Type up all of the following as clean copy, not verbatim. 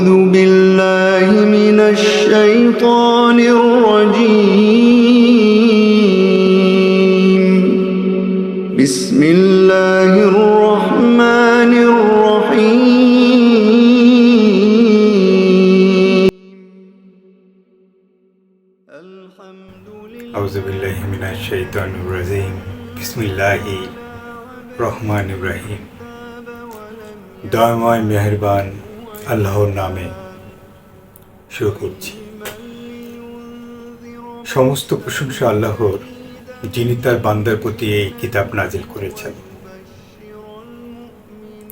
أعوذ بالله من الشيطان الرجيم بسم الله الرحمن الرحيم أعوذ بالله من الشيطان الرجيم بسم الله الرحمن الرحيم দয়াময় মেহেরবান আল্লাহর নামে শুরু করছি। সমস্ত প্রশংসা আল্লাহর, যিনি তার বান্দার প্রতি এই কিতাব নাজিল করেছেন।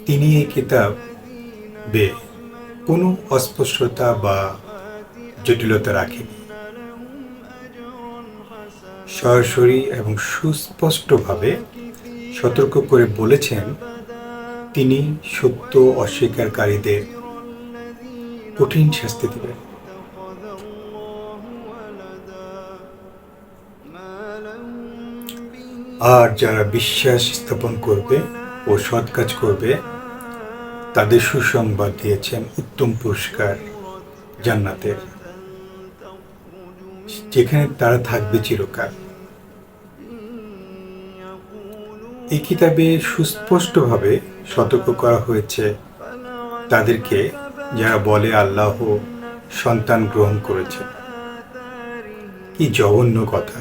তিনি এই কিতাবে কোনো অস্পষ্টতা বা জটিলতা রাখেনি। সরাসরি এবং সুস্পষ্টভাবে সতর্ক করে বলেছেন তিনি সত্য অস্বীকারীদের কঠিন শাস্তি দেবেন। আর যারা বিশ্বাস স্থাপন করবে ও সৎ কাজ করবে তাদের সুসংবাদ দিয়েছেন উত্তম পুরস্কার জান্নাতের, যেখানে তারা থাকবে চিরকাল। এই কিতাবে সুস্পষ্টভাবে সতর্ক করা হয়েছে তাদেরকে যারা বলে আল্লাহ সন্তান গ্রহণ করেছে। কি জঘন্য কথা!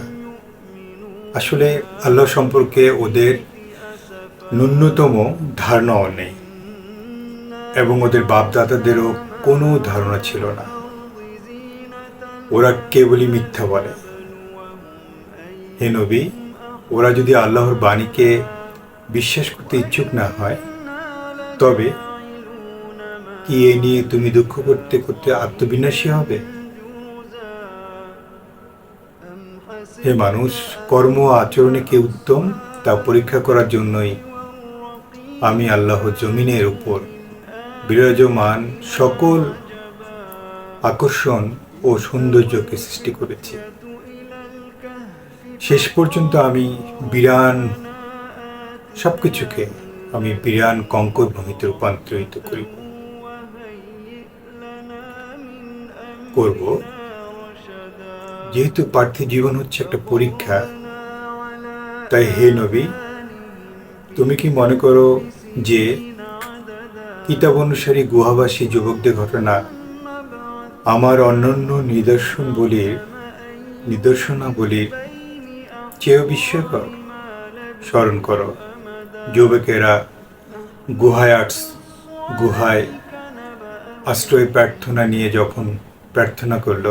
আসলে আল্লাহ সম্পর্কে ওদের ন্যূনতম ধারণাও নেই এবং ওদের বাপদাদাদেরও কোনো ধারণা ছিল না। ওরা কেবলই মিথ্যা বলে। হে নবী, ওরা যদি আল্লাহর বাণীকে বিশ্বাস করতে ইচ্ছুক না হয়, তবে কি এ নিয়ে তুমি দুঃখ করতে করতে আত্মবিনাশী হবে? হে মানুষ, কর্ম ও আচরণে কে উত্তম তা পরীক্ষা করার জন্যই আমি আল্লাহ জমিনের উপর বিরাজমান সকল আকর্ষণ ও সৌন্দর্যকে সৃষ্টি করেছি। শেষ পর্যন্ত আমি সবকিছুকে বিরান কঙ্কর ভূমিতে রূপান্তরিত করব। যেহেতু পার্থিব জীবন হচ্ছে একটা পরীক্ষা, তাই হে নবী, তুমি কি মনে করো যে কিতাব অনুসারী গুহাবাসী যুবকদের ঘটনা আমার অন্যান্য নিদর্শনাবলীর চেয়েও বিস্ময়কর? স্মরণ করো, যুবকেরা গুহায় আশ্রয় প্রার্থনা নিয়ে যখন প্রার্থনা করল,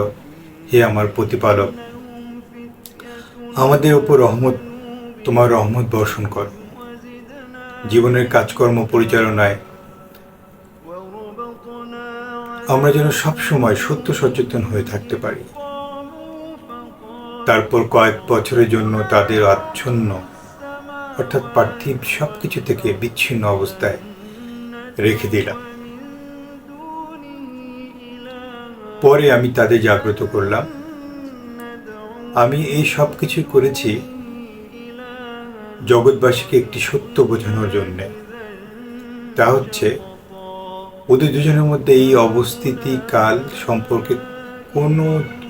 হে আমার প্রতিপালক, আমাদের উপর তোমার রহমত বর্ষণ কর। জীবনের কাজকর্ম পরিচালনায় আমরা যেন সবসময় সত্য সচেতন হয়ে থাকতে পারি। তারপর কয়েক বছরের জন্য তাদের আচ্ছন্ন অর্থাৎ পার্থিব সবকিছু থেকে বিচ্ছিন্ন অবস্থায় রেখে দিলাম। পরে আমি তাদের জাগ্রত করলাম। আমি এই সব কিছু করেছি জগৎবাসীকে একটি সত্য বোঝানোর জন্য। তা হচ্ছে, ওদের দুজনের মধ্যে এই অবস্থিতি কাল সম্পর্কে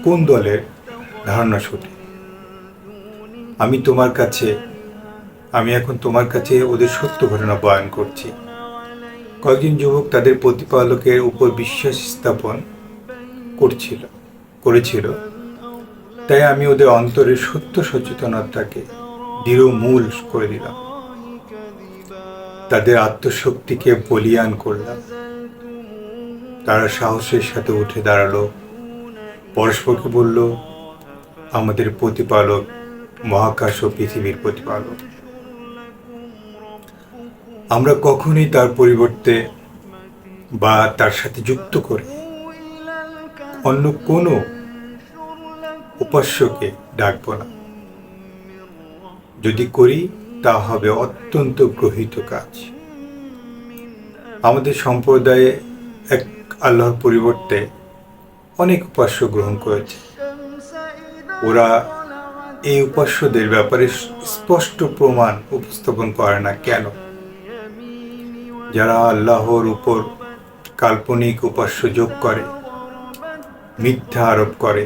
কোন দলের ধারণা সঠিক। আমি এখন তোমার কাছে ওদের সত্য ঘটনা বয়ান করছি। কয়েকজন যুবক তাদের প্রতিপালকের উপর বিশ্বাস স্থাপন করেছিল, তাই আমি ওদের অন্তরের সত্য সচেতনতাকে দৃঢ় মূল করে দিলাম। তাদের আত্মশক্তিকে বলীয়ান করলাম। তারা সাহসের সাথে উঠে দাঁড়ালো, পরস্পরকে বলল, আমাদের প্রতিপালক মহাকাশ ও পৃথিবীর প্রতিপালক। আমরা কখনোই তার পরিবর্তে বা তার সাথে যুক্ত করে অন্য কোনো উপাস্যকে ডাকব না। যদি করি, তা হবে অত্যন্ত গ্রহীত কাজ। আমাদের সম্প্রদায়ে এক আল্লাহর পরিবর্তে অনেক উপাস্য গ্রহণ করেছে। ওরা এই উপাস্যদের ব্যাপারে স্পষ্ট প্রমাণ উপস্থাপন করে না কেন? যারা আল্লাহর উপর কাল্পনিক উপাস্য যোগ করে, মিথ্যা আরোপ করে,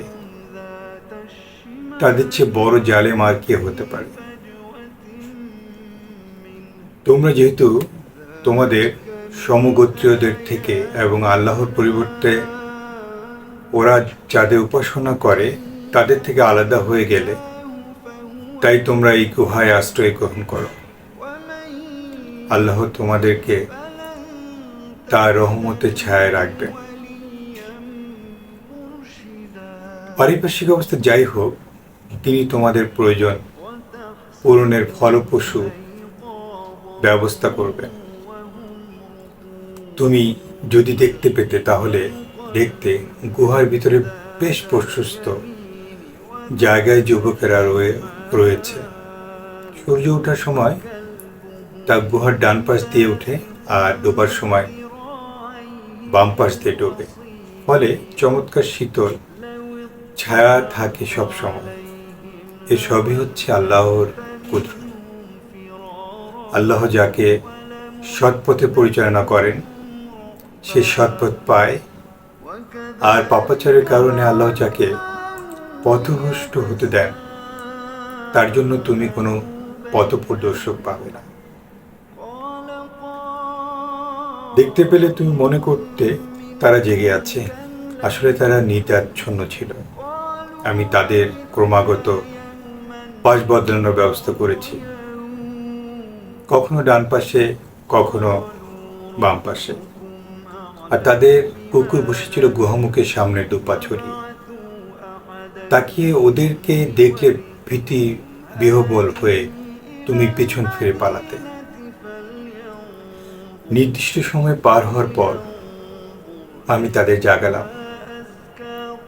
তাদের চেয়ে বড় জালেম আর কে হতে পারে? তোমরা যেহেতু তোমাদের সমগোত্রীয়দের থেকে এবং আল্লাহর পরিবর্তে ওরা যাদের উপাসনা করে তাদের থেকে আলাদা হয়ে গেলে, তাই তোমরা এই গুহায় আশ্রয় গ্রহণ করো। আল্লাহ তোমাদেরকে তার রহমতের ছায়ায় রাখবেন। পারিপার্শ্বিক অবস্থা যাই হোক, তিনি তোমাদের প্রয়োজন পূরণের ফলপ্রসূ ব্যবস্থা করবেন। তুমি যদি দেখতে পেতে তাহলে দেখতে গুহার ভিতরে বেশ প্রশস্ত জায়গায় যুবকেরা রয়েছে। সূর্য ওঠার সময় তা গুহার ডান পাশ দিয়ে ওঠে আর ডোবার সময় বাম পাশ দিয়ে ডোবে, ফলে চমৎকার শীতল ছায়া থাকে সব সময়। এসবই হচ্ছে আল্লাহর কুদরত। আল্লাহ যাকে সৎপথে পরিচালনা করেন সে সৎপথ পায়, আর পাপাচারের কারণে আল্লাহ যাকে পথভ্রষ্ট হতে দেন তার জন্য তুমি কোনো পথপ্রদর্শক পাবে না। দেখতে পেলে তুমি মনে করতে তারা জেগে আছে, আসলে তারা নিদাচ্ছন্ন ছিল। আমি তাদের ক্রমাগত পাশ বদলানোর ব্যবস্থা করেছি, কখনো ডান পাশে কখনো বাম পাশে। আর তাদের কুকুর বসেছিল গুহামুখের সামনে দুপা ছড়িয়ে। তাকিয়ে ওদেরকে দেখলে ভীতি বিহ্বল হয়ে তুমি পিছন ফিরে পালাতে। নির্দিষ্ট সময় পার হওয়ার পর আমি তাদের জাগালাম।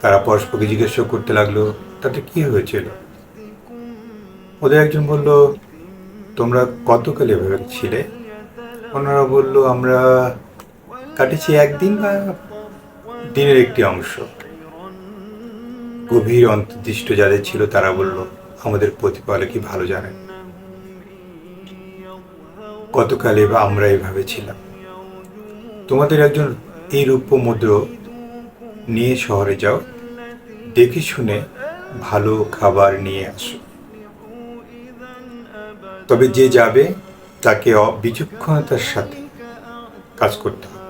তারা পরস্পরকে জিজ্ঞাসা করতে লাগলো তাতে কি হয়েছিল। ওদের একজন বলল, তোমরা কতকাল এভাবে ছিলে? ওনারা বলল, আমরা কাটেছি একদিন বা দিনের একটি অংশ। গভীর অন্তর্দৃষ্ট যাদের ছিল তারা বলল, আমাদের প্রতিপালকই ভালো জানেন কতকালে বা আমরা এভাবে ছিলাম। তোমাদের একজন এই রূপ্য মুদ্র নিয়ে শহরে যাও, দেখে শুনে ভালো খাবার নিয়ে আসো। তবে যে যাবে তাকে বিচক্ষণতার সাথে কাজ করতে হবে,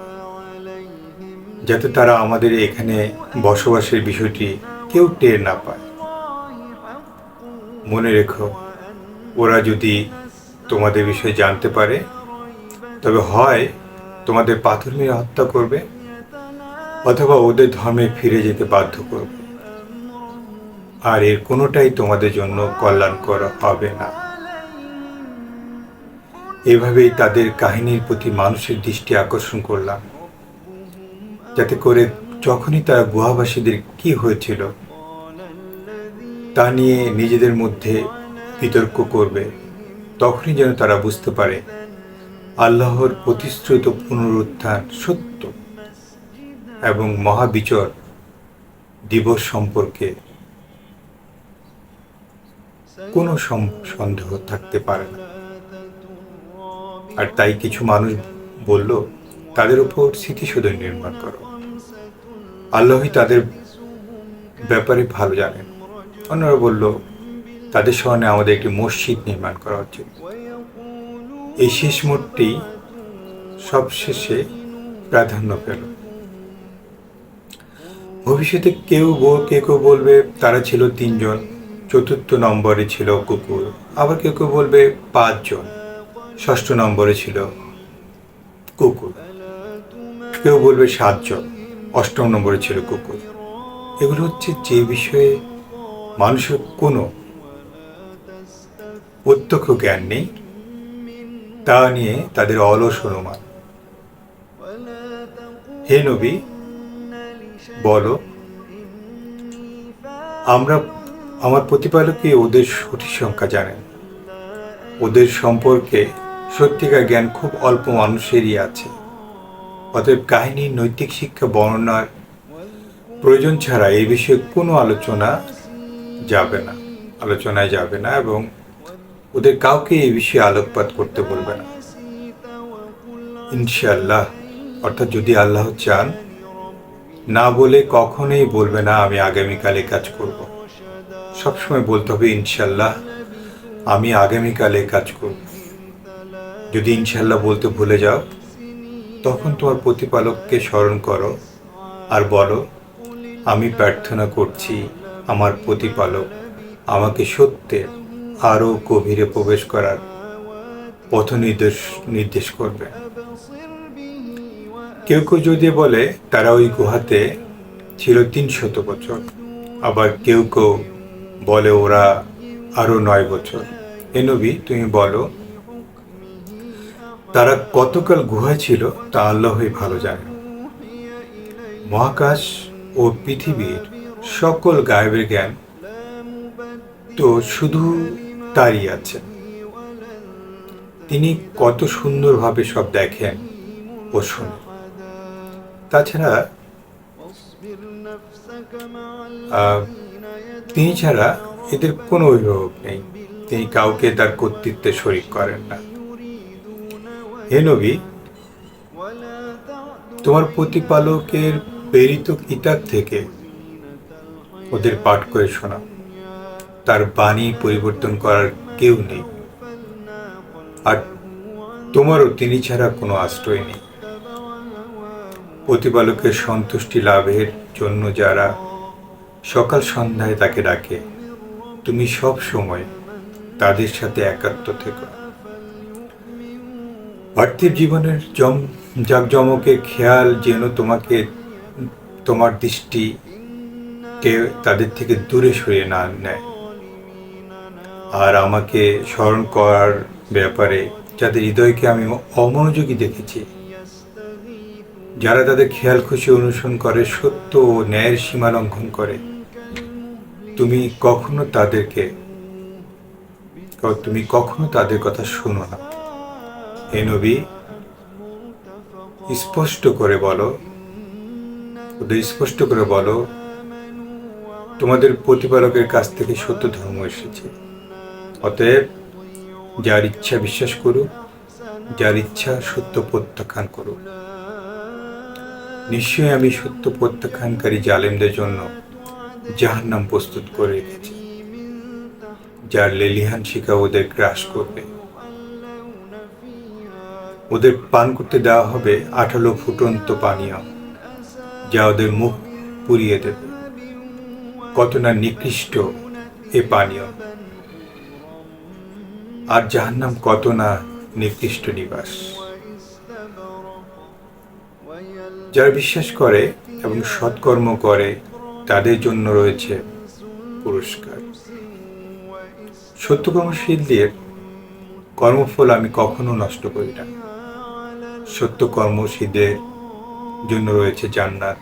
যাতে তারা আমাদের এখানে বসবাসের বিষয়টি কেউ টের না পায়। মনে রেখো, ওরা যদি তোমাদের বিষয়ে জানতে পারে তবে হয় তোমাদের পাথর মেরে হত্যা করবে অথবা ওদের ধর্মে ফিরে যেতে বাধ্য করবে, আর এর কোনোটাই তোমাদের জন্য কল্যাণকর হবে না। এভাবেই তাদের কাহিনীর প্রতি মানুষের দৃষ্টি আকর্ষণ করলাম, যাতে করে যখনই তারা গুহাবাসীদের কি হয়েছিল তা নিয়ে নিজেদের মধ্যে বিতর্ক করবে, তখনই যেন তারা বুঝতে পারে আল্লাহর প্রতিশ্রুত পুনরুত্থান সত্য এবং মহাবিচর দিবস সম্পর্কে কোনো সন্দেহ থাকতে পারে না। আর তাই কিছু মানুষ বলল, তাদের উপর স্মৃতিসৌধ নির্মাণ করো, আল্লাহই তাদের ব্যাপারে ভালো জানেন। অন্যরা বলল, তাদের স্মরণে আমাদের একটি মসজিদ নির্মাণ করা উচিত। এই শেষ মোটটি সবশেষে প্রাধান্য পেল। ভবিষ্যতে কেউ কেউ বলবে তারা ছিল 3 জন, চতুর্থ নম্বরে ছিল কুকুর। আবার কেউ কেউ বলবে 5 জন, ষষ্ঠ নম্বরে ছিল কুকুর। কেউ বলবে 7 জন, অষ্টম নম্বরে ছিল কুকুর। এগুলো হচ্ছে যে বিষয়ে মানুষের কোনো প্রত্যক্ষ জ্ঞান নেই, তা নিয়ে তাদের অলস অনুমান। হে নবী, বলো, আমার প্রতিপালকই ওদের সঠিক সংখ্যা জানেন। ওদের সম্পর্কে সত্যিকার জ্ঞান খুব অল্প মানুষেরই আছে। অতএব কাহিনীর নৈতিক শিক্ষা বর্ণনার প্রয়োজন ছাড়া এই বিষয়ে কোনো আলোচনায় যাবে না এবং ওদের কাউকে এই বিষয়ে আলোকপাত করতে বলবে না। ইনশাআল্লাহ অর্থাৎ যদি আল্লাহ চান, না বলে কখনোই বলবে না আমি আগামীকালে কাজ করব। সবসময় বলতে হবে ইনশাল্লাহ আমি আগামীকালে কাজ করব। যদি ইনশাল্লাহ বলতে ভুলে যাও, তখন তোমার প্রতিপালককে স্মরণ করো আর বলো আমি প্রার্থনা করছি আমার প্রতিপালক আমাকে সত্যের আরও গভীরে প্রবেশ করার পথ নির্দেশ করবে। কেউ কেউ যদি বলে তারা ওই গুহাতে ছিল 300 বছর, আবার কেউ কেউ বলে ওরা আরো 9 বছর। হে নবী, তুমি বলো তারা কতকাল গুহায় ছিল তা আল্লাহই ভালো জানে। মহাকাশ ও পৃথিবীর সকল গায়েবের জ্ঞান তো শুধু তারই আছে। তিনি কত সুন্দরভাবে সব দেখেন ও শোনেন। তাছাড়া তিনি ছাড়া এদের কোনো অভিভাবক নেই। তিনি কাউকে তার কর্তৃত্বে শরীক করেন না। হে নবী, তোমার প্রতিপালকের প্রেরিত কিতাব থেকে ওদের পাঠ করে শোনাও। তার বাণী পরিবর্তন করার কেউ নেই, আর তোমারও তিনি ছাড়া কোনো আশ্রয় নেই। প্রতিপালকের সন্তুষ্টি লাভের জন্য যারা সকাল সন্ধ্যায় তাকে ডাকে, তুমি সব সময় তাদের সাথে একাত্ম থেকো। পার্থিব জীবনের জাঁকজমকের খেয়াল যেন তোমার দৃষ্টিকে তাদের থেকে দূরে সরিয়ে না নেয়। আর আমাকে স্মরণ করার ব্যাপারে যাদের হৃদয়কে আমি অমনোযোগী দেখেছি, যারা তাদের খেয়াল খুশি অনুসরণ করে, সত্য ও ন্যায়ের সীমা লঙ্ঘন করে, তুমি কখনো তাদের কথা শোনো না। হে নবী, স্পষ্ট করে বলো তোমাদের প্রতিপালকের কাছ থেকে সত্য ধর্ম এসেছে। অতএব যার ইচ্ছা বিশ্বাস করুক, যার ইচ্ছা সত্য প্রত্যাখ্যান করুক। নিশ্চয়ই আমি সত্য প্রত্যাখ্যানকারী জালেমদের জন্য জাহান্নাম প্রস্তুত করে রেখেছি, যার লেলিহান শিখা ওদের গ্রাস করবে। ওদের পান করতে দেওয়া হবে আঠালো ফুটন্ত পানীয়, যা ওদের মুখ পুড়িয়ে দেবে। কত না নিকৃষ্ট এ পানীয়, আর জাহান্নাম কত না নিকৃষ্ট নিবাস। যারা বিশ্বাস করে এবং সৎকর্ম করে তাদের জন্য রয়েছে পুরস্কার। সত্যকর্মশীলদের কর্মফল আমি কখনো নষ্ট করি না। সত্যকর্মশীলদের জন্য রয়েছে জান্নাত,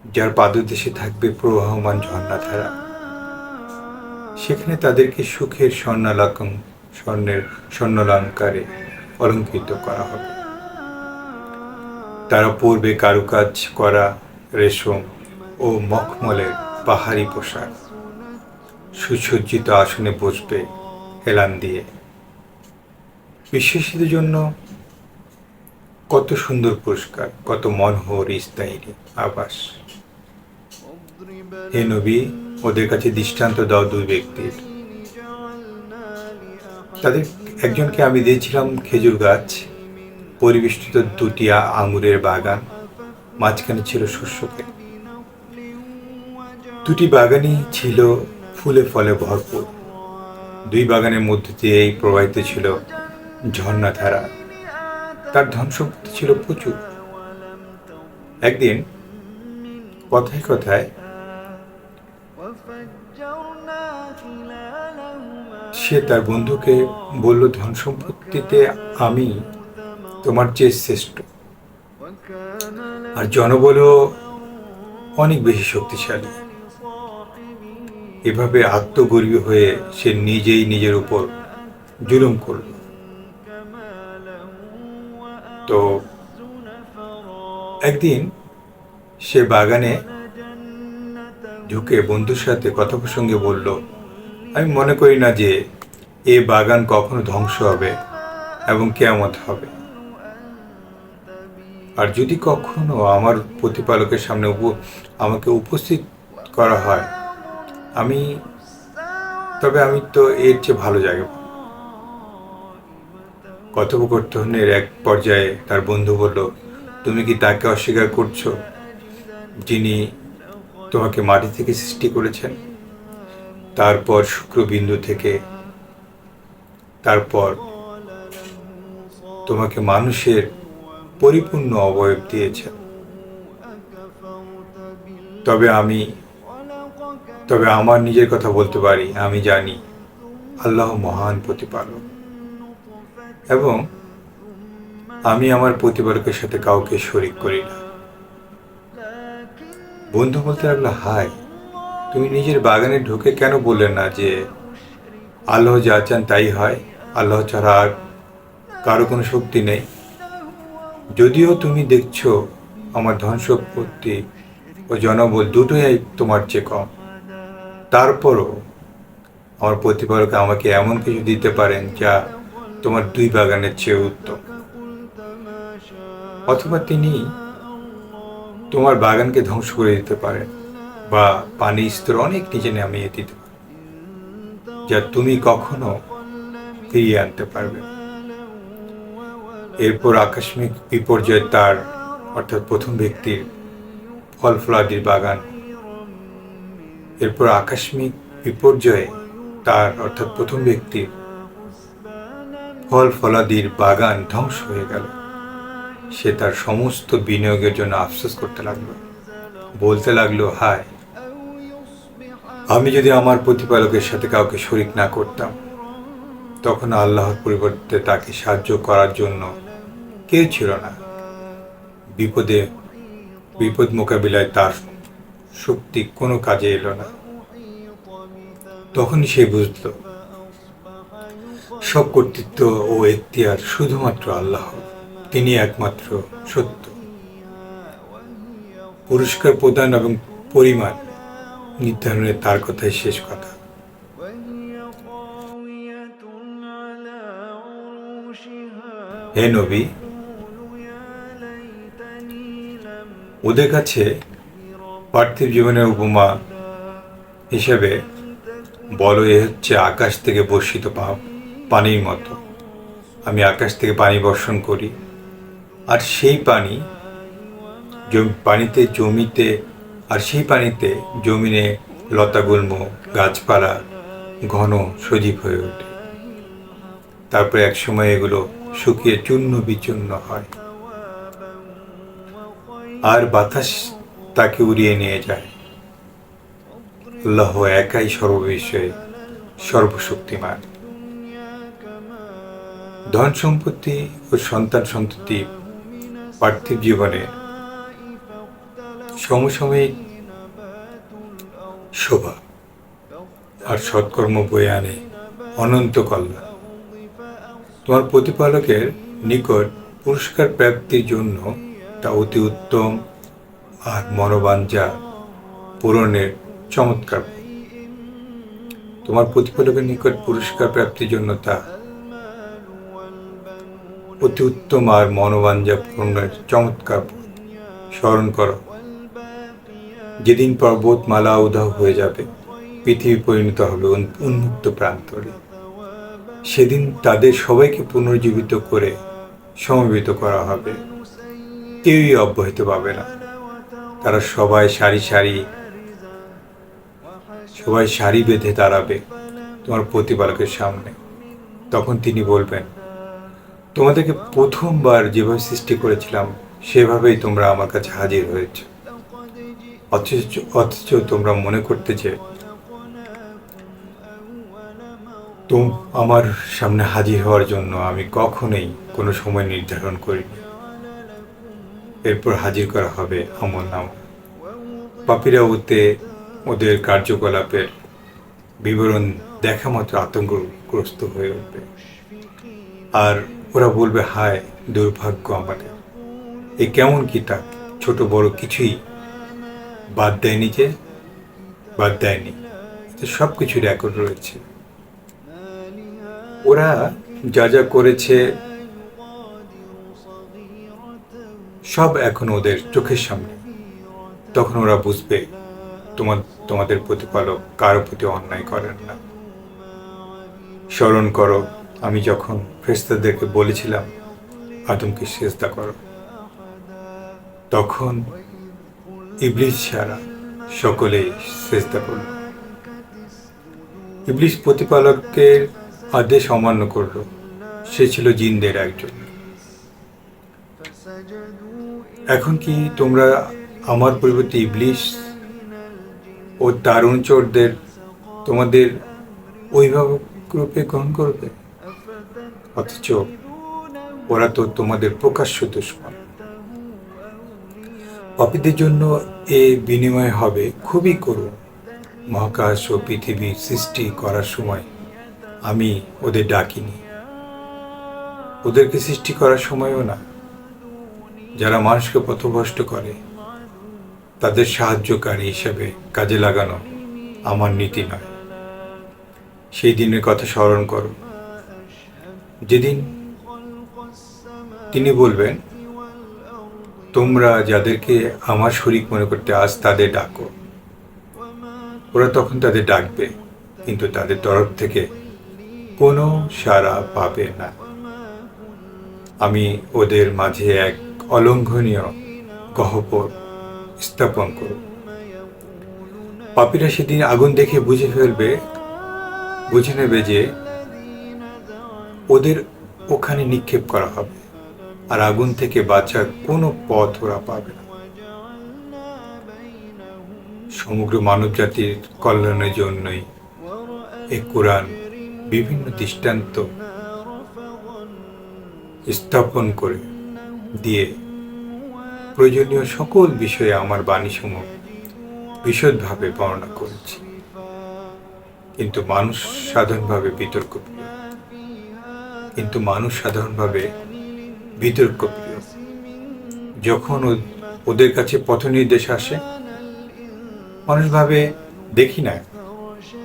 যার পাদদেশে থাকবে প্রবাহমান ঝর্ণাধারা। সেখানে তাদেরকে সুখের স্বর্ণালঙ্কারে অলঙ্কৃত করা হবে। তারা পরবে কারুকাজ করা রেশম ও মখমলের পাহাড়ি পোশাক। সুসজ্জিত আসনে বসবে হেলান দিয়ে। বিশ্বাসীদের জন্য কত সুন্দর পুরস্কার, কত মনোহর স্থায়ী আবাস। হে নবী, ওদের কাছে দৃষ্টান্ত দাও 2 ব্যক্তির। তাদের একজনকে আমি দিয়েছিলাম খেজুর গাছ, পরিবেষ্টিত 2টি আঙুরের বাগান, মাঝখানে ছিল শস্যক্ষেত। 2টি বাগানই ছিল ফুলে ফলে ভরপুর। 2 বাগানের মধ্যে দিয়েই প্রবাহিত ছিল ঝর্ণাধারা। তার ধন সম্পত্তি ছিল প্রচুর। একদিন কথায় কথায় সে তার বন্ধুকে বলল, ধন সম্পত্তিতে আমি তোমার চেয়ে শ্রেষ্ঠ, আর জনবলও অনেক বেশি শক্তিশালী। এভাবে আত্মগর্বী হয়ে সে নিজেই নিজের উপর জুলুম করল। তো একদিন সে বাগানে ঢুকে বন্ধুর সাথে কথা প্রসঙ্গে বলল, আমি মনে করি না যে এ বাগান কখনো ধ্বংস হবে এবং কিয়ামত হবে। আর যদি কখনো আমার প্রতিপালকের সামনে আমাকে উপস্থিত করা হয়, তবে আমি তো এর চেয়ে ভালো জায়গা পাবো। কথোপকথনের এক পর্যায়ে তার বন্ধু বলল, তুমি কি তাকে অস্বীকার করছো যিনি তোমাকে মাটি থেকে সৃষ্টি করেছেন, তারপর শুক্রবিন্দু থেকে, তারপর তোমাকে মানুষের পরিপূর্ণ অবয়ব দিয়েছেন? তবে আমার নিজের কথা বলতে পারি, আমি জানি আল্লাহ মহান প্রতিপালক, এবং আমি আমার প্রতিপালকের সাথে কাউকে শরীক করি না। বন্ধু বলতে লাগলো, হায়, তুমি নিজের বাগানে ঢুকে কেন বললে না যে আল্লাহ যা চান তাই হয়, আল্লাহ ছাড়া আর কারো কোনো শক্তি নেই? যদিও তুমি দেখছো আমার ধন সম্পত্তি ও জনবল দুটোই তোমার চেয়ে কম, তারপরও আমার প্রতিপালক আমাকে এমন কিছু দিতে পারেন যা তোমার 2 বাগানের চেয়ে উত্তম। অথবা তিনি তোমার বাগানকে ধ্বংস করে দিতে পারেন, বা পানির স্তর অনেক নিচে নামিয়ে দিতে পারেন, যা তুমি কখনো ফিরিয়ে আনতে পারবে। এরপর আকস্মিক বিপর্যয় তার, অর্থাৎ প্রথম ব্যক্তির ফল ফলাদির বাগান, এরপর আকস্মিক বিপর্যয়ে তার, অর্থাৎ প্রথম ব্যক্তির ফল ফলাদির বাগান ধ্বংস হয়ে গেল। সে তার সমস্ত বিনিয়োগের জন্য আফসোস করতে লাগলো, বলতে লাগলো, হায়, আমি যদি আমার প্রতিপালকের সাথে কাউকে শরীক না করতাম, তখন আল্লাহর পরিবর্তে তাকে সাহায্য করার জন্য কেউ ছিল না। বিপদ মোকাবিলায় তার শক্তি কোনো কাজে এলো না। তখনই সে বুঝল সব কর্তৃত্ব ও এখতিয়ার শুধুমাত্র আল্লাহ, তিনি একমাত্র সত্য। পুরস্কার প্রদান এবং পরিমাণ নির্ধারণের তার কথাই শেষ কথা। হে নবী, ওদের কাছে পার্থিব জীবনের উপমা হিসেবে বলো, এ হচ্ছে আকাশ থেকে বর্ষিত পানির মতো। আমি আকাশ থেকে পানি বর্ষণ করি, আর সেই পানিতে জমিনে লতাগুল্ম, গাছপালা ঘন সজীব হয়ে ওঠে। তারপর একসময় এগুলো শুকিয়ে চূর্ণ বিচূর্ণ হয়, আর বাতাস তাকে উড়িয়ে নিয়ে যায়। আল্লাহ একাই সর্ববিষয়ে সর্বশক্তিমান। ধন সম্পত্তি ও সন্তান সন্ততি পার্থিব জীবনে সমসাময়িক শোভা, আর সৎকর্ম বয়ে আনে অনন্ত কল্যাণ। তোমার প্রতিপালকের নিকট পুরস্কার প্রাপ্তির জন্য তা অতি উত্তম, আর মনোবাঞ্ছা পূরণের চমৎকার। তোমার প্রতিপালকের নিকট পুরস্কার প্রাপ্তির জন্য তা অতি উত্তম, আর মনোবাঞ্ছা পূরণের চমৎকার। স্মরণ করো, যেদিন পর্বতমালা উধাও হয়ে যাবে, পৃথিবী পরিণত হবে উন্মুক্ত প্রান্তরে। সেদিন তাদের সবাইকে পুনর্জীবিত করে সমবেত করা হবে, কেউই অব্যাহত পাবে না। তারা সবাই সারি বেঁধে দাঁড়াবে তোমার প্রতিপালকের সামনে। তখন তিনি বলবেন, তোমাদেরকে প্রথমবার যেভাবে সৃষ্টি করেছিলাম সেভাবেই তোমরা আমার কাছে হাজির হয়েছ, অথচ তোমরা মনে করতে যে আমার সামনে হাজির হওয়ার জন্য আমি কখনোই কোনো সময় নির্ধারণ করিনি। এরপর হাজির করা হবে আমলনামা। পাপীরা ওদের কার্যকলাপের বিবরণ দেখা মাত্র আতঙ্কগ্রস্ত হয়ে উঠবে, আর ওরা বলবে, হায় দুর্ভাগ্য আমাদের, এ কেমন কিতাব, ছোট বড় কিছুই বাদ দেয়নি, সব কিছু রেকর্ড রয়েছে। ওরা যা যা করেছে সব এখন ওদের চোখের সামনে। তখন ওরা বুঝবে তোমাদের প্রতিপালক কারো প্রতি অন্যায় করেন না। স্মরণ করো, আমি যখন ফেরেশতাদেরকে বলেছিলাম আদমকে সিজদা করো, তখন ইবলিস ছাড়া সকলেই সিজদা করল। ইবলিস প্রতিপালকের আদেশ অমান্য করল। সে ছিল জিনদের একজন। এখন কি তোমরা আমার পরিবর্তে ইবলিস ও তার অনুচরদের তোমাদের অভিভাবক রূপে গ্রহণ করবে? অথচ ওরা তো তোমাদের প্রকাশ্য দুশমন। পাপীদের জন্য এ বিনিময় হবে খুবই করুণ। মহাকাশ ও পৃথিবীর সৃষ্টি করার সময় আমি ওদের ডাকিনি, ওদেরকে সৃষ্টি করার সময়ও না। যারা মানুষকে পথভ্রষ্ট করে তাদের সাহায্যকারী হিসেবে কাজে লাগানো আমার নীতি নয়। সেই দিনের কথা স্মরণ করো, যেদিন তিনি বলবেন, তোমরা যাদেরকে আমার শরীক মনে করতে আজ তাদের ডাকো। ওরা তখন তাদের ডাকবে, কিন্তু তাদের তরফ থেকে কোনো সাড়া পাবে না। আমি ওদের মাঝে এক অলঙ্ঘনীয় গহ্বর স্থাপন করব। পাপীরা সেদিন আগুন দেখে বুঝে নেবে যে ওদের ওখানে নিক্ষেপ করা হবে, আর আগুন থেকে বাঁচার কোনো পথ ওরা পাবে না। সমগ্র মানব জাতির কল্যাণের জন্যই এই কোরআন বিভিন্ন দৃষ্টান্ত স্থাপন করে দিয়ে প্রয়োজনীয় সকল বিষয়ে আমার বাণীসমূহ বিশদভাবে বর্ণনা করেছি। কিন্তু মানুষ সাধারণভাবে বিতর্কপ্রিয়। যখন ওদের কাছে পথ নির্দেশ আসে, মানুষ ভাবে, দেখি না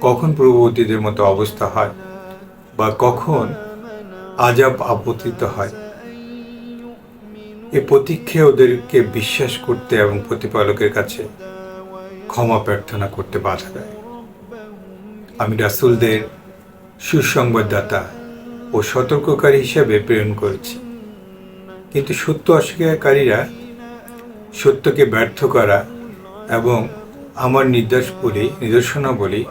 কখন পূর্ববর্তীদের মতো অবস্থা হয় বা কখন আযাব আপতিত হয়। এ প্রতীক্ষে ওদেরকে বিশ্বাস করতে এবং প্রতিপালকের কাছে ক্ষমা প্রার্থনা করতে বাধা দেয়। আমি রাসূলদের সুসংবাদদাতা ও সতর্ককারী হিসেবে প্রেরণ করেছি, কিন্তু সত্য অস্বীকারীরা সত্যকে ব্যর্থ করা এবং আমার নিদর্শনাবলী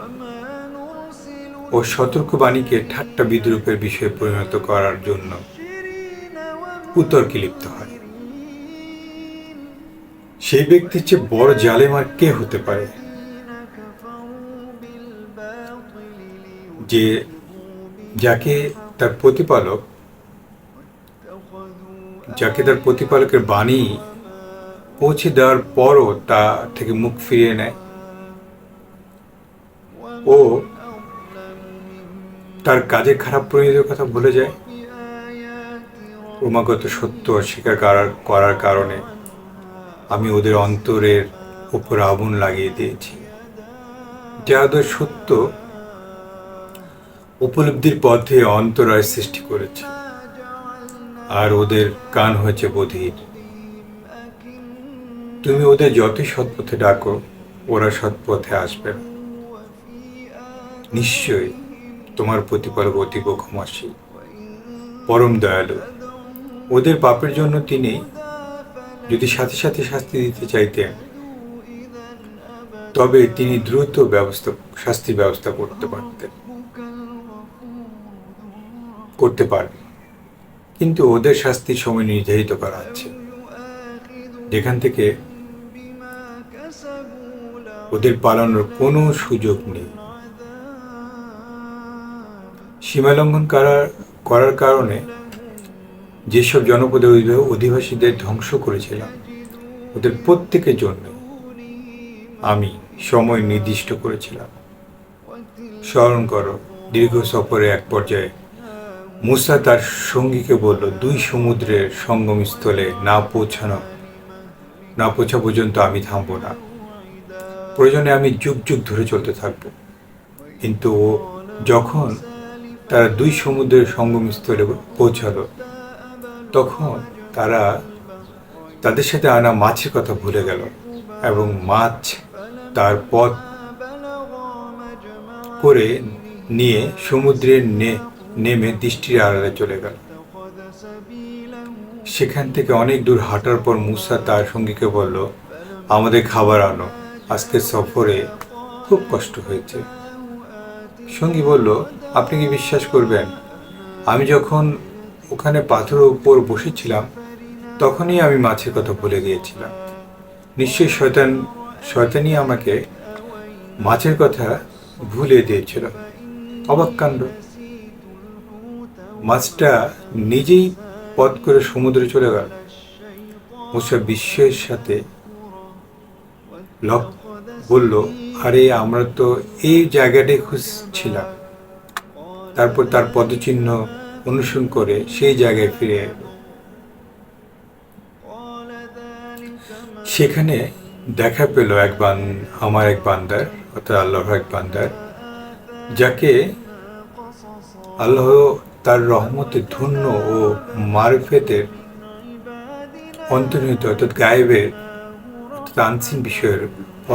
ও সতর্কবাণীকে ঠাট্টা বিদ্রূপের বিষয়ে পরিণত করার জন্য কুতর্কে লিপ্ত হয়। সেই ব্যক্তির চেয়ে বড় জালেম আর কে হতে পারে, যে যাকে তার প্রতিপালকের বাণী পৌঁছে দেওয়ার পরও তা থেকে মুখ ফিরিয়ে নেয় ও তার কাজে খারাপ পরিণতির কথা ভুলে যায়। ক্রমাগত সত্য অস্বীকার করার কারণে আমি ওদের অন্তরের উপর আগুন লাগিয়ে দিয়েছি, যা ওদের সত্য উপলব্ধির পথে অন্তরায় সৃষ্টি করেছে, আর ওদের কান হয়েছে বধির। তুমি ওদের যতই সৎপথে ডাকো, ওরা সৎপথে আসবে না। নিশ্চয়ই তোমার প্রতিপালক অতীব ক্ষমাশীল, পরম দয়ালু। ওদের পাপের জন্য তিনি যদি সাথে সাথে শাস্তি দিতে চাইতেন, তবে তিনি দ্রুত শাস্তির ব্যবস্থা করতে পারেন। কিন্তু ওদের শাস্তির সময় নির্ধারিত করা আছে, যেখান থেকে ওদের পালানোর কোনো সুযোগ নেই। সীমালঙ্ঘন করার কারণে যেসব জনপদে অধিবাসীদের ধ্বংস করেছিলাম, ওদের প্রত্যেকের জন্য আমি সময় নির্দিষ্ট করেছিলাম। স্মরণ করো, দীর্ঘ সফরে এক পর্যায়ে মূসা তার সঙ্গীকে বলল, 2 সমুদ্রের সঙ্গমস্থলে না পৌঁছা পর্যন্ত আমি থামব না। প্রয়োজনে আমি যুগ যুগ ধরে চলতে থাকব। কিন্তু যখন তারা 2 সমুদ্রের সঙ্গমস্থলে পৌঁছালো, তখন তারা তাদের সাথে আনা মাছের কথা ভুলে গেল এবং মাছ তার পথ করে নিয়ে সমুদ্রে নেমে দৃষ্টির আড়ালে চলে গেল। সেখান থেকে অনেক দূর হাঁটার পর মুসা তার সঙ্গীকে বলল, আমাদের খাবার আনো, আজকের সফরে খুব কষ্ট হয়েছে। সঙ্গী বলল, আপনি কি বিশ্বাস করবেন, আমি যখন ওখানে পাথরের উপর বসেছিলাম তখনই আমি মাছের কথা ভুলে গিয়েছিলাম। নিশ্চয়ই শয়তানই আমাকে মাছের কথা ভুলিয়ে দিয়েছিল। অবাক কাণ্ড, মাছটা নিজেই পথ করে সমুদ্রে চলে গেল। মুসা বিস্ময়ের সাথে বলল, আরে আমরা তো এই জায়গাটাই খুঁজছিলাম। তারপর তার পদচিহ্ন অনুসরণ করে সেই জায়গায় ফিরে এল। সেখানে দেখা পেল আমার এক বান্দার, অর্থাৎ আল্লাহর এক বান্দার, যাকে আল্লাহ তার রহমতে ধন্য ও মারফেতের অন্তর্নিহিত, অর্থাৎ গায়েবের, অর্থাৎ আনসিন বিষয়ের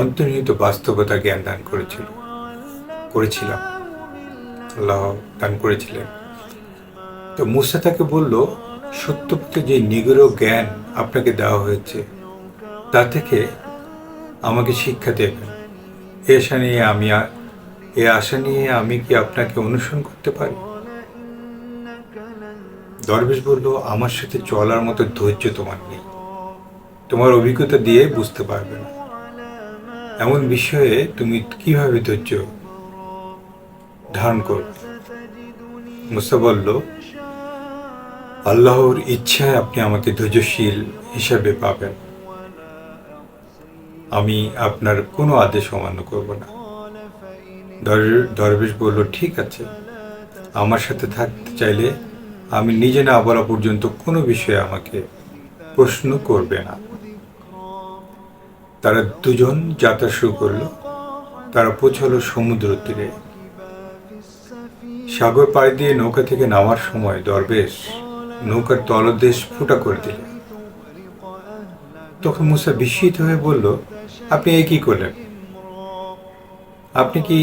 অন্তর্নিহিত বাস্তবতা জ্ঞান দান করেছিলাম। আল্লাহ দান করেছিলেন। তো মুসা তাকে বলল, সত্যপথে যে নিগূঢ় জ্ঞান আপনাকে দেওয়া হয়েছে তা থেকে আমাকে শিক্ষা দেবেন। এ আশা নিয়ে আমি কি আপনাকে অনুসরণ করতে পারি? দরবেশ বলল, আমার সাথে চলার মতো ধৈর্য তোমার নেই, তোমার অভিজ্ঞতা দিয়ে বুঝতে পারবে না। এমন বিষয়ে তুমি কিভাবে ধৈর্য ধারণ করবে? মুসা বলল, আল্লাহর ইচ্ছায় আপনি আমাকে ধৈর্যশীল হিসাবে পাবেন। আমি আপনার কোনো আদেশ অমান্য করব না। দরবেশ বলল, ঠিক আছে, আমার সাথে থাকতে চাইলে আমি নিজে না বলা পর্যন্ত কোনো বিষয়ে আমাকে প্রশ্ন করবে না। তারা দুজন যাত্রা শুরু করলো। তারা পৌঁছালো সমুদ্র তীরে। সাগর পাড়ি দিয়ে নৌকা থেকে নামার সময় দরবেশ নৌকার তলদেশ ফুটা করে দিল। তখন মুসা বিস্মিত হয়ে বলল, আপনি এ কি করলেন? আপনি কি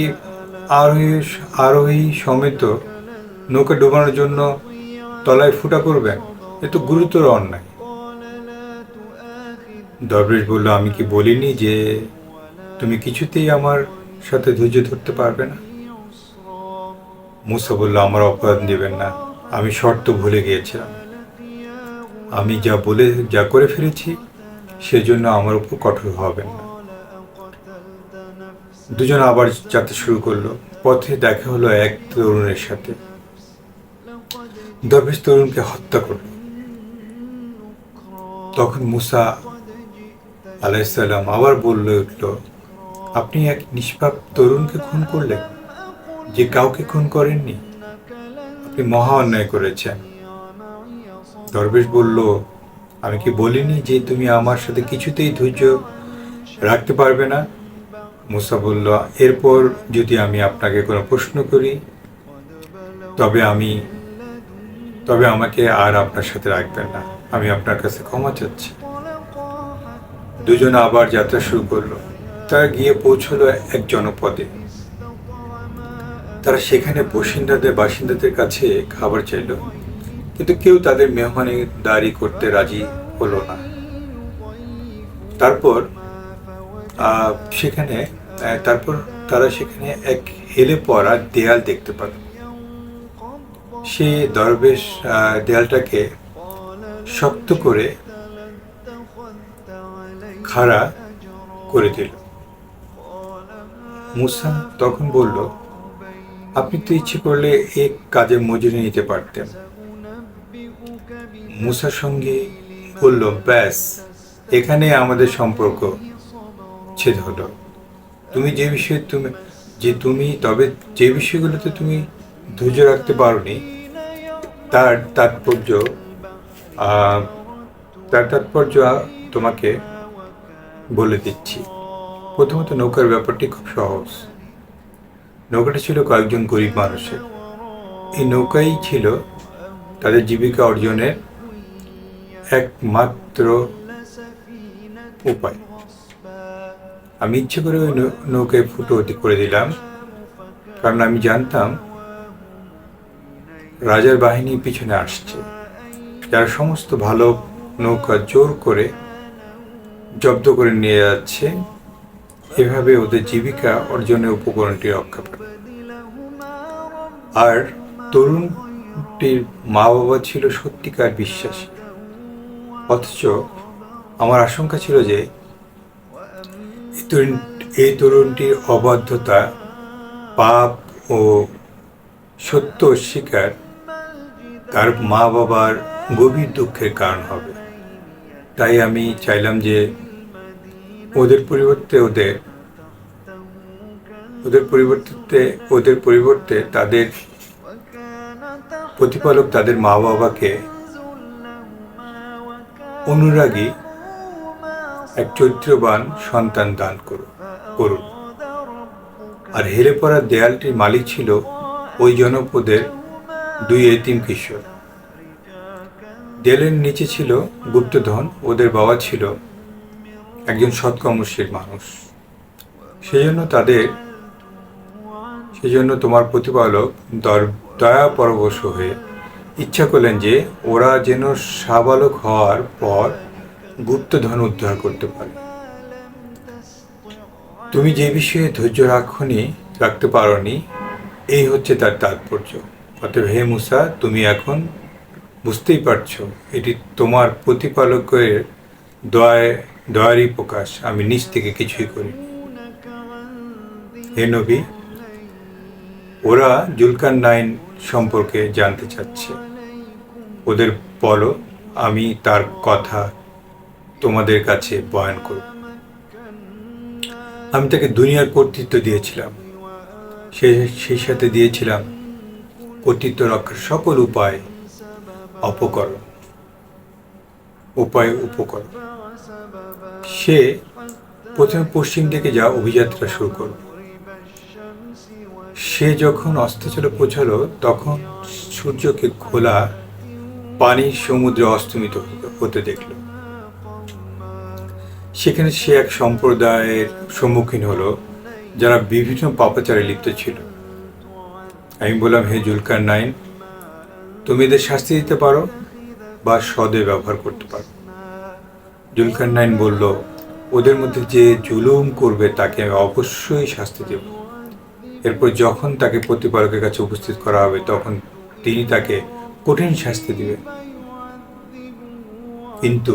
আরোহী সমেত নৌকা ডোবানোর জন্য তলায় ফুটা করবেন? এ তো গুরুতর অন্যায়। দরবেশ বলল, আমি কি বলিনি যে তুমি কিছুতেই আমার সাথে ধৈর্য ধরতে পারবে না? মুসা বলল, আমার অপরাধ দেবেন না, আমি শর্ত ভুলে গিয়েছিলাম। আমি যা করে ফেলেছি সেজন্য আমার উপর কঠোর হবেন না। দুজন আবার যাত্রা শুরু করলো। পথে দেখা হলো এক তরুণের সাথে। দরবেশ তরুণকে হত্যা করল। তখন মুসা আলাইহিসসালাম আবার বলে উঠল, আপনি এক নিষ্পাপ তরুণকে খুন করলেন, যে কাউকে খুন করেননি। আপনি মহা অন্যায় করেছেন। দরবেশ বলল, আমি কি বলিনি যে তুমি আমার সাথে কিছুতেই ধৈর্য রাখতে পারবে না? মুসা বলল, এরপর যদি আমি আপনাকে কোনো প্রশ্ন করি তবে আমাকে আর আপনার সাথে রাখবেন না। আমি আপনার কাছে ক্ষমা চাচ্ছি। দুজনে আবার যাত্রা শুরু করলো। তারা গিয়ে পৌঁছলো এক জনপদে। তারা সেখানে বাসিন্দাদের কাছে খাবার চাইল, কিন্তু কেউ তাদের মেহমানদারি করতে রাজি হলো না। তারপর তারা সেখানে এক হেলে পড়া দেয়াল দেখতে পেল। সে দরবেশ দেয়ালটাকে শক্ত করে খাড়া করে দিল। মুসা তখন বলল, আপনি তো ইচ্ছে করলে এক কাজে মজুরি নিতে পারতেন। মুসার সঙ্গে বলল, ব্যাস, এখানে আমাদের সম্পর্ক ছেদ হলো। যে বিষয়গুলোতে তুমি ধৈর্য রাখতে পারোনি তার তাৎপর্য তোমাকে বলে দিচ্ছি। প্রথমত, নৌকার ব্যাপারটি খুব সহজ। নৌকাটা ছিল কয়েকজন গরিব মানুষের। এই নৌকাই ছিল তাদের জীবিকা অর্জনের একমাত্র উপায়। আমি ইচ্ছে করে ওই নৌকায় ফুটো করে দিলাম, কারণ আমি জানতাম রাজার বাহিনী পিছনে আসছে, যারা সমস্ত ভালো নৌকা জোর করে জব্দ করে নিয়ে যাচ্ছে। এভাবে ওদের জীবিকা অর্জনের উপকরণটি রক্ষা পাবে। আর তরুণটির মা বাবা ছিল সত্যিকার বিশ্বাসী, অথচ আমার আশঙ্কা ছিল যে এই তরুণটির অবাধ্যতা, পাপ ও সত্য অস্বীকার তার মা বাবার গভীর দুঃখের কারণ হবে। তাই আমি চাইলাম যে ওদের পরিবর্তে তাদের প্রতিপালক তাদের মা বাবাকে অনুরাগী এক চরিত্রবান সন্তান দান করুন। আর হেলে পড়া দেয়ালটির মালিক ছিল ওই জনপদের 2 এতিম কিশোর। দেয়ালের নিচে ছিল গুপ্তধন। ওদের বাবা ছিল একজন সৎকর্মশীল মানুষ। সেজন্য তোমার প্রতিপালক দয়া পরবশ হয়ে ইচ্ছা করলেন যে ওরা যেন সাবালক হওয়ার পর গুপ্তধন উদ্ধার করতে পারে। তুমি যে বিষয়ে ধৈর্য রাখতে পারোনি, এই হচ্ছে তার তাৎপর্য। অতএব হে মুসা, তুমি এখন বুঝতেই পারছো এটি তোমার প্রতিপালকের দয়ারই প্রকাশ। আমি নিজ থেকে কিছুই করিনি। হে নবী, ওরা জুলকারনাইন সম্পর্কে জানতে চাচ্ছে। ওদের বলো, আমি তার কথা তোমাদের কাছে বয়ান করব। আমি তাকে দুনিয়ার কর্তৃত্ব দিয়েছিলাম, সেই সাথে দিয়েছিলাম কর্তৃত্ব রক্ষার সকল উপকরণ। সে প্রথমে পশ্চিম দিকে অভিযাত্রা শুরু করল। সে যখন অস্তাচলে পৌঁছালো, তখন সূর্যকে খোলা পানির সমুদ্রে অস্তমিত হতে দেখল। সেখানে সে এক সম্প্রদায়ের সম্মুখীন হলো যারা বিভিন্ন পাপাচারে লিপ্ত ছিল। আমি বললাম, হে জুলকারনাইন, তুমি এদের শাস্তি দিতে পারো বা সদে ব্যবহার করতে পারো। জুলকারনাইন বলল, ওদের মধ্যে যে জুলুম করবে তাকে আমি অবশ্যই শাস্তি দেব। এরপর যখন তাকে প্রতিপালকের কাছে উপস্থিত করা হবে, তখন তিনি তাকে কঠিন শাস্তি দিবেন। কিন্তু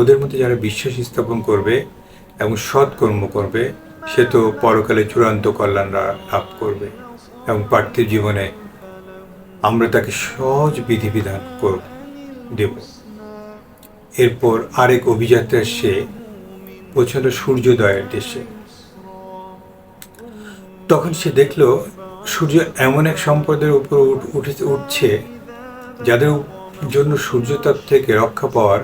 ওদের মধ্যে যারা বিশ্বাস স্থাপন করবে এবং সৎকর্ম করবে, সে তো পরকালে চূড়ান্ত কল্যাণ লাভ করবে এবং পার্থিব জীবনে আমরা তাকে সহজ বিধিবিধান দেব। এরপর আরেক অভিযাত্রায় সে পৌঁছালো সূর্যোদয়ের দেশে। তখন সে দেখল সূর্য এমন এক সম্প্রদায়ের উপর উঠছে যাদের জন্য সূর্যতাপ থেকে রক্ষা পাওয়ার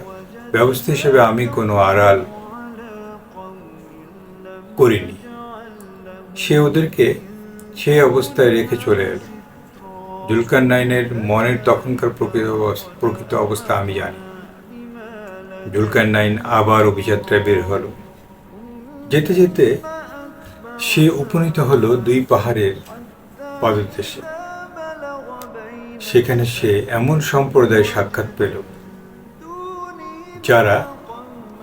ব্যবস্থা হিসেবে আমি কোনো আড়াল করিনি। সে ওদেরকে সেই অবস্থায় রেখে চলে এল। জুলকারনাইনের মনের তখনকার প্রকৃত অবস্থা আমি জানি। জুলকারনাইন আবার অভিযাত্রায় বের হলো। যেতে যেতে সে উপনীত হলো 2 পাহাড়ের পাদদেশে। সেখানে সে এমন সম্প্রদায় সাক্ষাৎ পেল যারা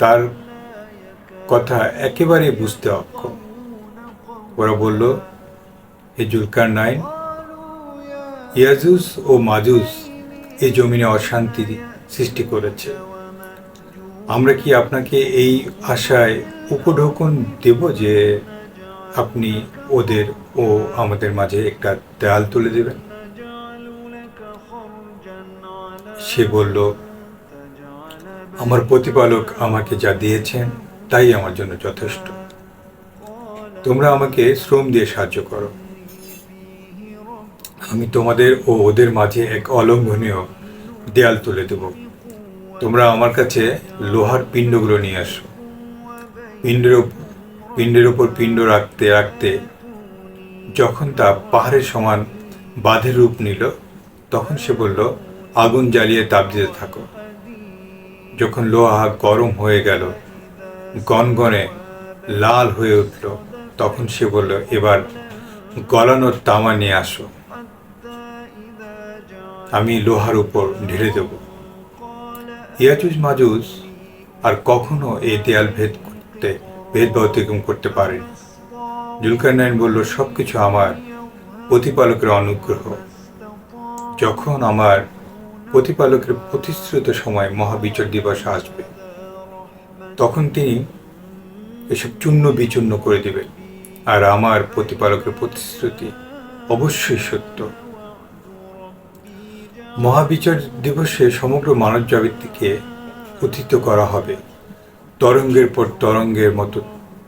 তার কথা একেবারে বুঝতে অক্ষম। ওরা বলল, হে জুলকারনাইন, ইয়াজুজ ও মাজুজ এই জমিনে অশান্তি সৃষ্টি করেছে। আমরা কি আপনাকে এই আশায় উপঢৌকন দেব যে আপনি ওদের ও আমাদের মাঝে একটা দেয়াল তুলে দেবেন? সে বলল, আমার প্রতিপালক আমাকে যা দিয়েছেন তাই আমার জন্য যথেষ্ট। তোমরা আমাকে শ্রম দিয়ে সাহায্য করো। আমি তোমাদের ও ওদের মাঝে এক অলঙ্ঘনীয় দেয়াল তুলে দেব। তোমরা আমার কাছে লোহার পিণ্ডগুলো নিয়ে আসো। পিণ্ডের ওপর পিণ্ড রাখতে রাখতে যখন তা পাহাড়ের সমান বাঁধের রূপ নিল, তখন সে বলল, আগুন জ্বালিয়ে তাপ দিতে থাকো। যখন লোহা গরম হয়ে গেল, গনগনে লাল হয়ে উঠল, তখন সে বলল, এবার গলানোর তামা নিয়ে আসো, আমি লোহার উপর ঢেলে দেব। ইয়াজুজ মাজুজ আর কখনো এই দেয়াল ভেদ বা অতিক্রম করতে পারেনি। জুলকারনাইন বলল, সবকিছু আমার প্রতিপালকের অনুগ্রহ। যখন আমার প্রতিপালকের প্রতিশ্রুত সময় মহাবিচর দিবস আসবে, তখন তিনি এসব চূর্ণ বিচূর্ণ করে দেবেন। আর আমার প্রতিপালকের প্রতিশ্রুতি অবশ্যই সত্য। মহাবিচার দিবসে সমগ্র মানব জাতিকে উত্থিত করা হবে। তরঙ্গের পর তরঙ্গের মতো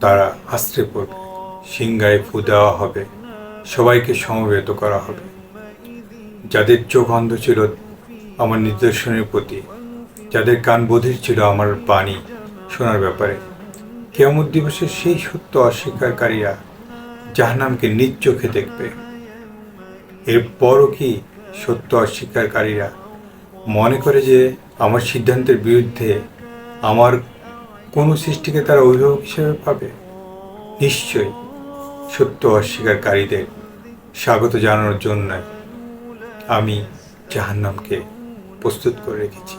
তারা আশ্রে পড়বে। সিংহায় ফু দেওয়া হবে, সবাইকে সমবেত করা হবে। যাদের চোখ অন্ধ ছিল আমার নিদর্শনের প্রতি, যাদের কান বধির ছিল আমার বাণী শোনার ব্যাপারে, কিয়ামত দিবসে সেই সত্য অস্বীকারীরা জাহান্নামকে নিজ চোখে দেখবে। এরপরও কি সত্য অস্বীকারীরা মনে করে যে আমার সিদ্ধান্তের বিরুদ্ধে আমার কোনো সৃষ্টিকে তারা অভিভাবক হিসেবে পাবে? নিশ্চয়ই সত্য অস্বীকারীদের স্বাগত জানানোর জন্য আমি জাহান্নামকে প্রস্তুত করে রেখেছি।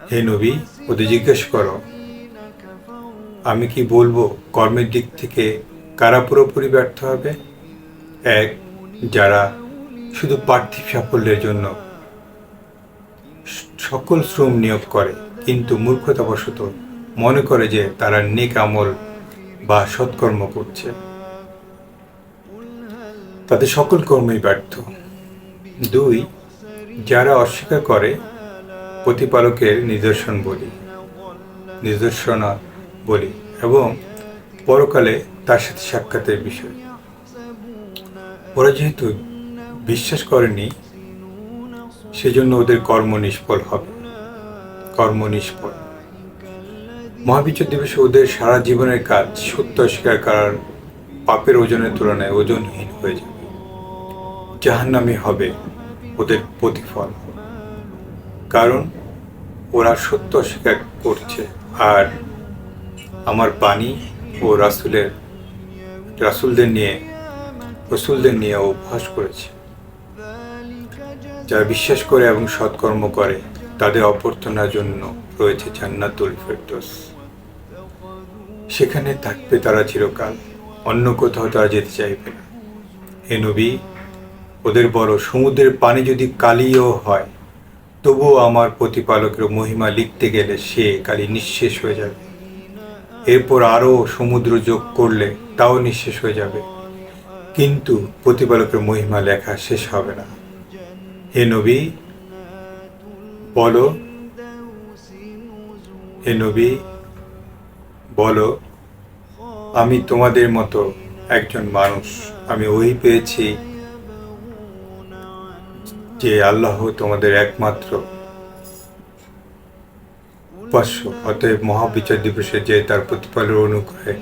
হে নবী, ওদের জিজ্ঞেস করো, আমি কি বলবো কর্মের দিক থেকে কারা পুরোপুরি ব্যর্থ হবে? এক, যারা শুধু পার্থিব সাফল্যের জন্য সকল শ্রম নিয়োগ করে, কিন্তু মূর্খতাবশত মনে করে যে তারা নেক আমল বা সৎকর্ম করছে, তাদের সকল কর্মই ব্যর্থ। দুই, যারা অস্বীকার করে প্রতিপালকের নিদর্শনা বলি এবং পরকালে তার সাথে সাক্ষাতের বিষয়। ওরা যেহেতু বিশ্বাস করেনি, সেজন্য ওদের কর্ম নিষ্ফল হবে। মহাবিচার দিবসে ওদের সারা জীবনের কাজ সত্য অস্বীকার করার পাপের ওজনের তুলনায় ওজনহীন হয়ে যাবে। জাহান্নামী হবে ওদের প্রতিফল, কারণ ওরা সত্য অস্বীকার করছে আর আমার বাণী ও রাসূলদের নিয়ে অভ্যাস করেছে। যারা বিশ্বাস করে এবং সৎকর্ম করে, তাদের অভ্যর্থনার জন্য রয়েছে জান্নাতুল ফেরদৌস। সেখানে থাকবে তারা চিরকাল, অন্য কোথাও তারা যেতে চাইবে না। হে নবী, ওদের বড় সমুদ্রের পানি যদি কালিও হয়, তবুও আমার প্রতিপালকের মহিমা লিখতে গেলে সে কালি নিঃশেষ হয়ে যাবে। এরপর আরও সমুদ্র যোগ করলে তাও নিঃশেষ হয়ে যাবে, কিন্তু প্রতিপালকের মহিমা লেখা শেষ হবে না। হে নবী বলো, আমি তোমাদের মতো একজন মানুষ। আমি ওহী পেয়েছি যে আল্লাহ তোমাদের একমাত্র উপাস্য। অতএব মহাবিচার দিবসে যে তার প্রতিপালকের অনুগ্রহে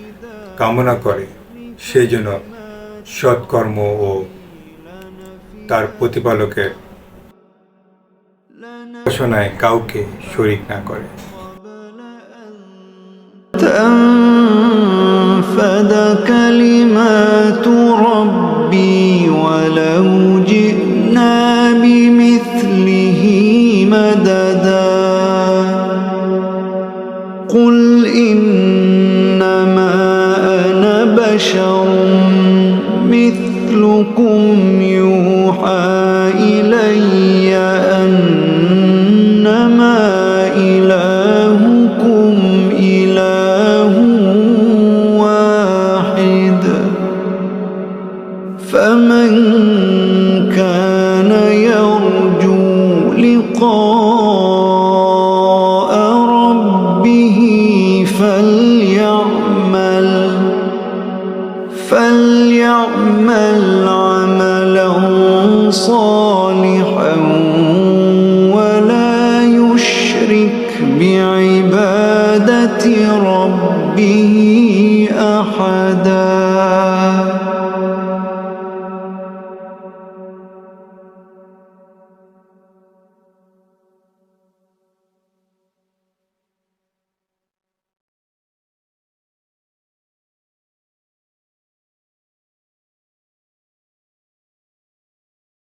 কামনা করে, সেই জন্য সৎকর্ম ও তার প্রতিপালকের উপাসনায় কাউকে শরীক না করে। تنفد كلمات ربي ولو جئنا بمثله مددا قل إنما أنا بشر مثلكم يوحى إلي أنما إلهكم إله واحد فمن كان يرجو لقاء ربه فليعمل عملا صالحا ولا يشرك بعبادة ربه أحدا